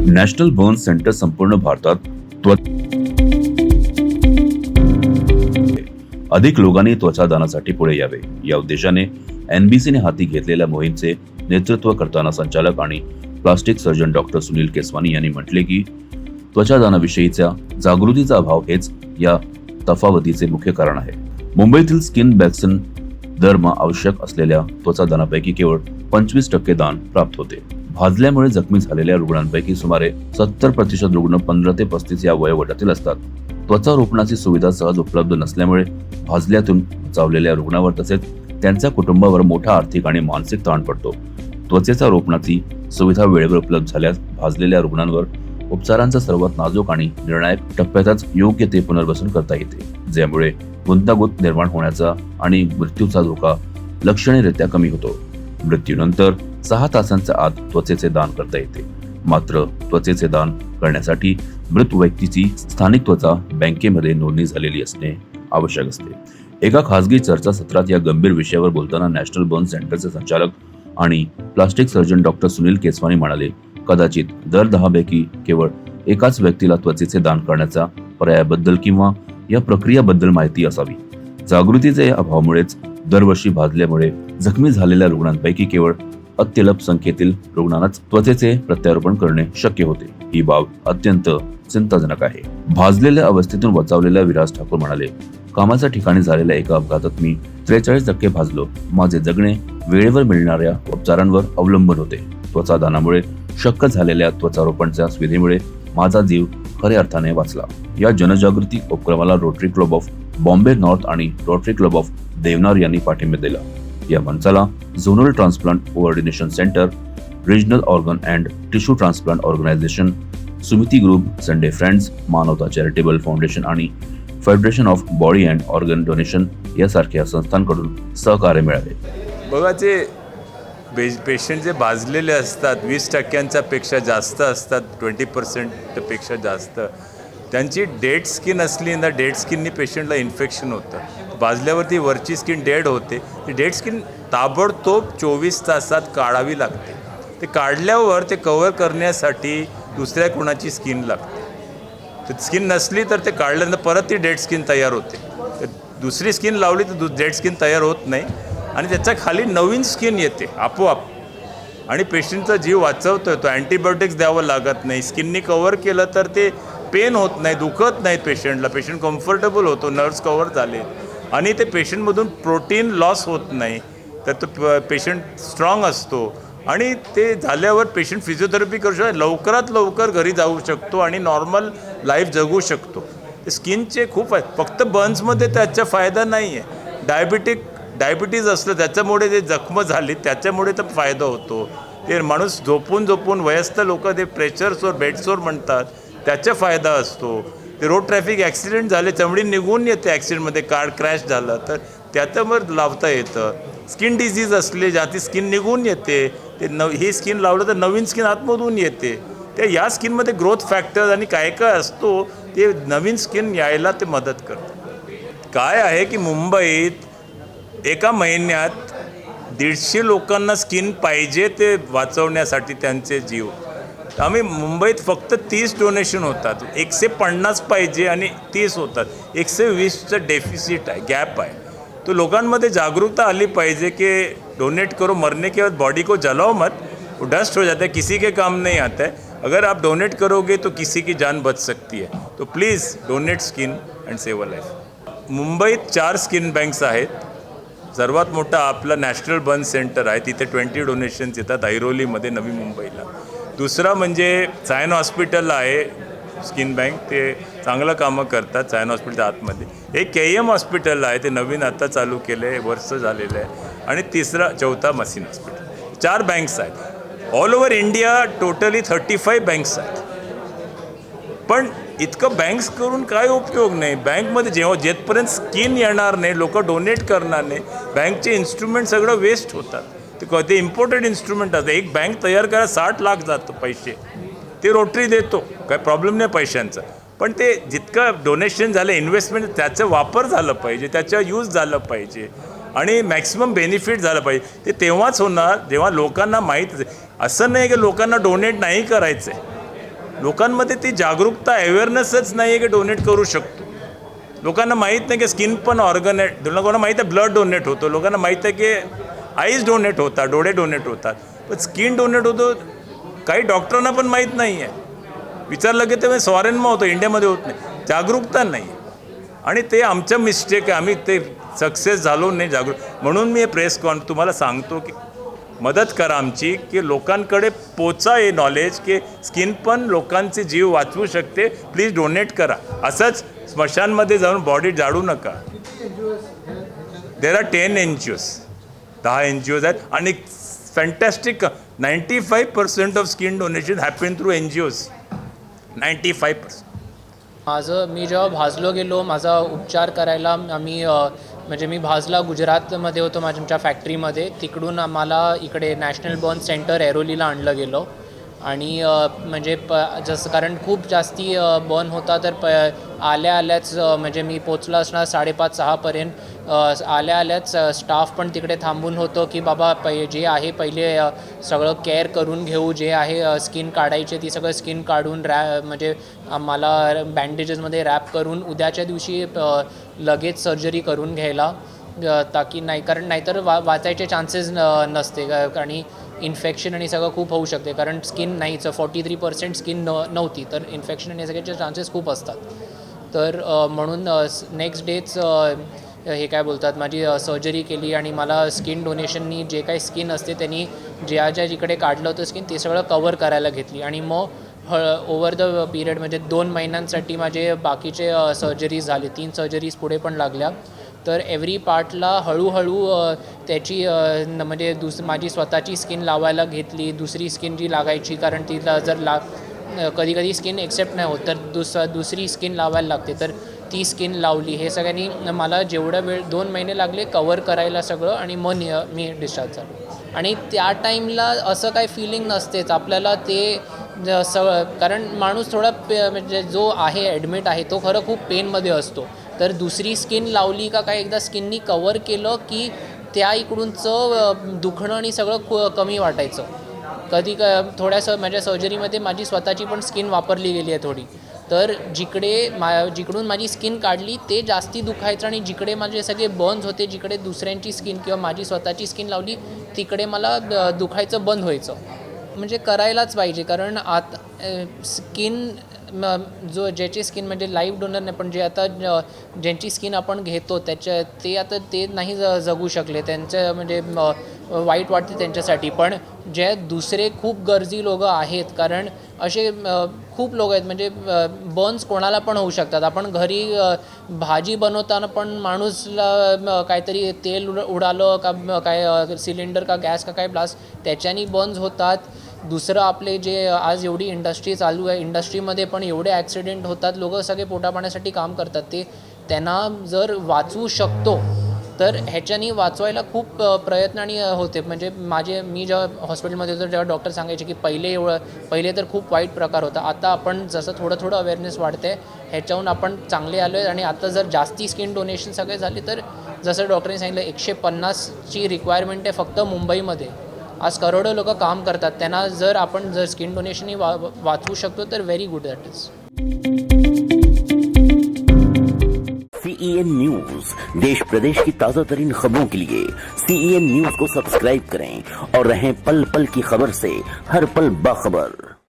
National burn centre संपूर्ण भारतात अधिक लोकांनी त्वचा दानासाठी पुढे यावे या उद्देशाने एनबीसीने हाती घेतलेल्या मोहिमेचे नेतृत्व करताना संचालक आणि plastic surgeon doctor Sunil Keswani यांनी म्हटले की त्वचा दानाविषयीच्या जागृतीचा अभाव हेच या तफावतीचे मुख्य कारण आहे. मुंबईतील स्किन वॅक्सिन दरमहा आवश्यक असलेल्या त्वचा दानापैकी केवळ 25% दान प्राप्त होते. भाजल्यामुळे जखमी झालेल्या रुग्णांपैकी सुमारे 70% रुग्ण 15 ते 35 या वयोगटातील असतात. त्वचा रोपणाची सुविधा सहज उपलब्ध नसल्यामुळे भाजल्यातून बचावलेल्या रुग्णांवर तसेच त्यांच्या कुटुंबावर मोठा आर्थिक आणि मानसिक ताण पडतो. त्वचेचा रोपणाची सुविधा वेळेवर उपलब्ध झाल्यास भाजलेल्या रुग्णांवर उपचारांचा सर्वात नाजूक आणि निर्णायक टप्प्यातच योग्य ते पुनर्वसन करता येते, ज्यामुळे गुंतागुंत निर्माण होण्याचा आणि मृत्यूचा धोका लक्षणीयरित्या कमी होतो. मृत्यूनंतर 6 तासांच्या आत त्वचेचे दान करता येते. मात्र त्वचेचे दान करण्यासाठी मृत व्यक्तीची स्थानिक त्वचा बँकेमध्ये नोंदणी झालेली असणे आवश्यक असते. एका खासगी चर्चासत्रात या गंभीर विषयावर बोलताना नॅशनल बर्न सेंटरचे संचालक आणि plastic surgeon doctor Sunil Keswani म्हणाले, कदाचित दर 10 पैकी केवळ एकाच व्यक्तीला त्वचेचे दान करण्याच्या पर्यायाबद्दल किंवा या प्रक्रियाबद्दल माहिती असावी. जागृतीचे अभावामुळेच दरवर्षी भाजल्यामुळे जखमी झालेल्या रुग्णांपैकी केवळ अत्यल्प संख्येतील रुग्णांनाच त्वचेचे प्रत्यारोपण करणे शक्य होते. ही बाब अत्यंत चिंताजनक आहे. भाजलेल्या अवस्थेतून बचावलेल्या विराज ठाकूर म्हणाले, कामाच्या ठिकाणी झालेल्या एका अपघातात मी 43% भाजलो. माझे जगणे वेळेवर मिळणाऱ्या उपचारांवर अवलंबून होते. त्वचा दानामुळे शक्य झालेल्या त्वचारोपणच्या सुविधेमुळे माझा जीव खऱ्या अर्थाने वाचला. या जनजागृती उपक्रमाला Rotary club of Bombay north आणि रोटरी क्लब ऑफ देवनार यांनी पाठिंबा दिला. या मंचाला zonal transplant coordination centre, regional organ and tissue transplant organisation, Sumiti group, Sunday friends, Manavata charitable foundation आणि federation of body and organ donation यासारख्या संस्थांकडून सहकार्य मिळाले. बघा, जे पेशंट जे भाजलेले असतात 20% पेक्षा जास्त असतात, 20% पेक्षा जास्त, त्यांची डेड स्किन असली ना, डेड स्किननी पेशंटला इन्फेक्शन होतं. भाजल्यावरती वरची स्किन डेड होते. ती डेड स्किन ताबडतोब 24 तासात काढावी लागते. ते काढल्यावर ते कव्हर करण्यासाठी दुसऱ्या कोणाची स्किन लागते. तर स्किन नसली तर ते काढल्यानंतर परत ती डेड स्किन तयार होते. तर दुसरी स्किन लावली तर डेड स्किन तयार होत नाही आणि त्याच्या खाली नवीन स्किन येते आपोआप आणि पेशंटचा जीव वाचवतो येतो. अँटीबायोटिक्स द्यावं लागत नाही. स्किननी कव्हर केलं तर ते पेन होत नाही, दुखत नाहीत पेशंटला. पेशंट कम्फर्टेबल होतो, नर्व्स कव्हर झाले आणि ते पेशंटमधून प्रोटीन लॉस होत नाही. तर तो पेशंट स्ट्रॉंग असतो आणि ते झाल्यावर पेशंट फिजिओथेरपी करू शकतो, लवकरात लवकर घरी जाऊ शकतो आणि नॉर्मल लाईफ जगू शकतो. स्किनचे खूप आहेत. फक्त बर्न्समध्ये त्याचा फायदा नाही आहे. डायबिटीज असलं त्याच्यामुळे जे जखम झाली त्याच्यामुळे तर फायदा होतो. ते माणूस झोपून वयस्क लोक ते प्रेशरसोर बेडसोर म्हणतात, त्याचा फायदा असतो. ते रोड ट्रॅफिक ॲक्सिडेंट झाले, चमडी निघून येते ॲक्सिडेंटमध्ये, कार क्रॅश झालं तर त्याच्यावर लावता येतं. स्किन डिझीज असले ज्याची स्किन निघून येते, ते ही स्किन लावलं तर नवीन स्किन आतमधून येते. ते या स्किनमध्ये ग्रोथ फॅक्टर आणि काय असतो ते नवीन स्किन यायला ते मदत करतं. काय आहे की मुंबईत एका महिन्यात 150 लोकांना स्किन पाहिजे ते वाचवण्यासाठी त्यांचे जीव. आम्ही मुंबईत फक्त 30 डोनेशन होतात. 150 पाहिजे आणि 30 होतात. 120चं डेफिसिट आहे, गॅप आहे. तो लोकांमध्ये जागरूकता आली पाहिजे कि डोनेट करो, मरने के बाद बॉडी को जलाओ मत, वो डस्ट हो जाता है, किसी के काम नहीं आता है. अगर आप डोनेट करोगे तो किसी की जान बच सकती है. तो please donate skin and save a life. मुंबईत 4 स्किन बँक्स आहेत. सर्वात मोठा आपला नॅशनल बर्न सेंटर आहे, तिथे 20 डोनेशन्स येतात ऐरोलीमध्ये, नवी मुंबईला. दुसरा म्हणजे सायन हॉस्पिटल आहे स्किन बँक, ते चांगलं कामं करतात सायन हॉस्पिटलच्या आतमध्ये. एक KM हॉस्पिटल आहे, ते नवीन आता चालू केलं आहे, वर्ष झालेलं आहे. आणि चौथा मसीन हॉस्पिटल. 4 बँक्स आहेत. All over India totally 35 banks आहेत. पण इतकं बँक्स करून काय उपयोग नाही. बँकमध्ये जेथपर्यंत स्किन येणार नाही, लोक डोनेट करणार नाही, बँकचे इन्स्ट्रुमेंट सगळं वेस्ट होतात. ते इम्पोर्टेड इन्स्ट्रुमेंट असतं. एक बँक तयार करायला 60 लाख जातं पैसे. ते रोटरी देतो, काय प्रॉब्लेम नाही पैशांचा. पण ते जितकं डोनेशन झालं, इन्व्हेस्टमेंट, त्याचा वापर झालं पाहिजे, त्याचा यूज झालं पाहिजे. आणि मॅक्सिमम बेनिफिट झालं पाहिजे. ते तेव्हाच होणार जेव्हा लोकांना माहीत असेल. असं नाही की लोकांना डोनेट नाही करायचं आहे, लोकांमध्ये ती जागरूकता अवेअरनेसच नाही आहे की डोनेट करू शकतो. लोकांना माहीत नाही की स्किन पण ऑर्गन आहे, लोकांना माहीत आहे ब्लड डोनेट होतो, लोकांना माहीत आहे की आईज डोनेट होतात, डोळे डोनेट होतात, पण स्किन डोनेट होतो काही डॉक्टरांना पण माहीत नाही आहे. विचारलं की ते फॉरेनमा होतं, इंडियामध्ये होत नाही. जागरूकता नाही आणि ते आमचं मिस्टेक आहे, आम्ही ते सक्सेस झालो नाही जागरूक. म्हणून मी हे प्रेस तुम्हाला सांगतो की मदत करा आमची, की लोकांकडे पोचा हे नॉलेज की स्किन पण लोकांचे जीव वाचवू शकते. प्लीज डोनेट करा. असंच स्मशानमध्ये जाऊन बॉडी जाळू नका. देर आर 10 NGOs, 10 NGOs आहेत आणि fantastic 95% of skin donation happen through NGOs. 95%. मी जेव्हा भाजलो गेलो माझा उपचार करायला, आम्ही म्हणजे मी भाजला गुजरातमध्ये होतो माझ्या फॅक्टरीमध्ये. तिकडून आम्हाला इकडे नॅशनल बर्न सेंटर ऐरोलीला आणलं गेलं आणि म्हणजे जसं कारण खूप जास्ती बर्न होता, तर आल्याच म्हणजे मी पोचला असणार 5:30-6 आल्याच स्टाफ पण तिकडे थांबून होतो की बाबा जे आहे पहिले सगळं केअर करून घेऊ, जे आहे स्किन काढायचे ती सगळं स्किन काढून म्हणजे आम्हाला बँडेजेसमध्ये रॅप करून उद्याच्या दिवशी लगेच सर्जरी करून घ्यायला, ताकी नाहीतर वाचायचे चान्सेस नसते आणि इन्फेक्शन आणि सगळं खूप होऊ शकते. कारण स्किन नाहीच 43% स्किन नव्हती, तर इन्फेक्शन आणि सगळ्याचे चान्सेस खूप असतात. तर म्हणून नेक्स्ट डेच हे काय बोलतात माझी सर्जरी केली आणि मला स्किन डोनेशननी जे काही स्किन असते त्यांनी ज्या जिकडे काढलं होतं स्किन ते सगळं कवर करायला घेतली आणि मग ओव्हर द पिरियड म्हणजे 2 महिन्यांसाठी माझे बाकीचे सर्जरीज झाले. 3 सर्जरीज पुढे पण लागल्या. तर एव्हरी पार्टला हळूहळू त्याची म्हणजे माझी स्वतःची स्किन लावायला घेतली. दुसरी स्किन जी लागायची कारण तिला जर कधी स्किन एक्सेप्ट नाही होत तर दुसरी स्किन लावायला लागते, तर ती स्किन लावली. हे सगळ्यांनी मला जेवढा वेळ 2 महिने लागले कवर करायला सगळं आणि मग मी डिस्चार्ज झालो. आणि त्या टाईमला असं काही फिलिंग नसतेच आपल्याला ते कारण माणूस थोडा म्हणजे जो आहे ॲडमिट आहे तो खरं खूप पेनमध्ये असतो. तर दुसरी स्किन लावली का काय एकदा स्किननी कवर केलं की त्या इकडूनचं दुखणं आणि सगळं कमी वाटायचं. थोड्यासं माझ्या सर्जरीमध्ये माझी स्वतःची पण स्किन वापरली गेली आहे थोडी, तर जिकडून माझी स्किन काढली ते जास्ती दुखायचं आणि जिकडे माझे सगळे बर्न्स होते, जिकडे दुसऱ्यांची स्किन किंवा माझी स्वतःची स्किन लावली तिकडे मला दुखायचं बंद व्हायचं. म्हणजे करायलाच पाहिजे कारण आता स्किन ज्याची स्किन म्हणजे लाईव्ह डोनर नाही पण जे आता ज्यांची स्किन आपण घेतो ते नाही जगू शकले, त्यांचं म्हणजे वाईट वाटते त्यांच्यासाठी. पण जे दुसरे खूप गरजी लोक आहेत कारण असे खूप लोक आहेत म्हणजे बर्न्स कोणाला पण होऊ शकतात. आपण घरी भाजी बनवताना पण माणूसला काहीतरी तेल उडालं का काय सिलेंडर का गॅस का काय ब्लास्ट त्याच्यानी बर्न्स होतात. दुसरं आपले जे आज एवढी इंडस्ट्री चालू आहे इंडस्ट्रीमध्ये पण एवढे ॲक्सिडेंट होतात, लोक सगळे पोटापाण्यासाठी काम करतात, ते त्यांना जर वाचवू शकतो तर ह्याच्यानी वाचवायला खूप प्रयत्न आणि होते. म्हणजे मी जेव्हा हॉस्पिटलमध्ये होतो जेव्हा डॉक्टर सांगायचे की पहिले तर खूप वाईट प्रकार होता, आता आपण जसं थोडं अवेअरनेस वाढते ह्याच्याहून आपण चांगले आलो आहे. आणि आता जर जास्ती स्किन डोनेशन सगळे झाले तर जसं डॉक्टरांनी सांगितलं 150ची रिक्वायरमेंट आहे फक्त मुंबईमध्ये. आज करोडो लोक काम करतात, त्यांना जर आपण स्किन डोनेशनही वाचवू शकतो तर very good that is. CEN news देश प्रदेश की ताजा तरीन खबरों के लिए CEN न्यूज को सब्सक्राइब करें और रहें पल पल की खबर से हर पल बाखबर.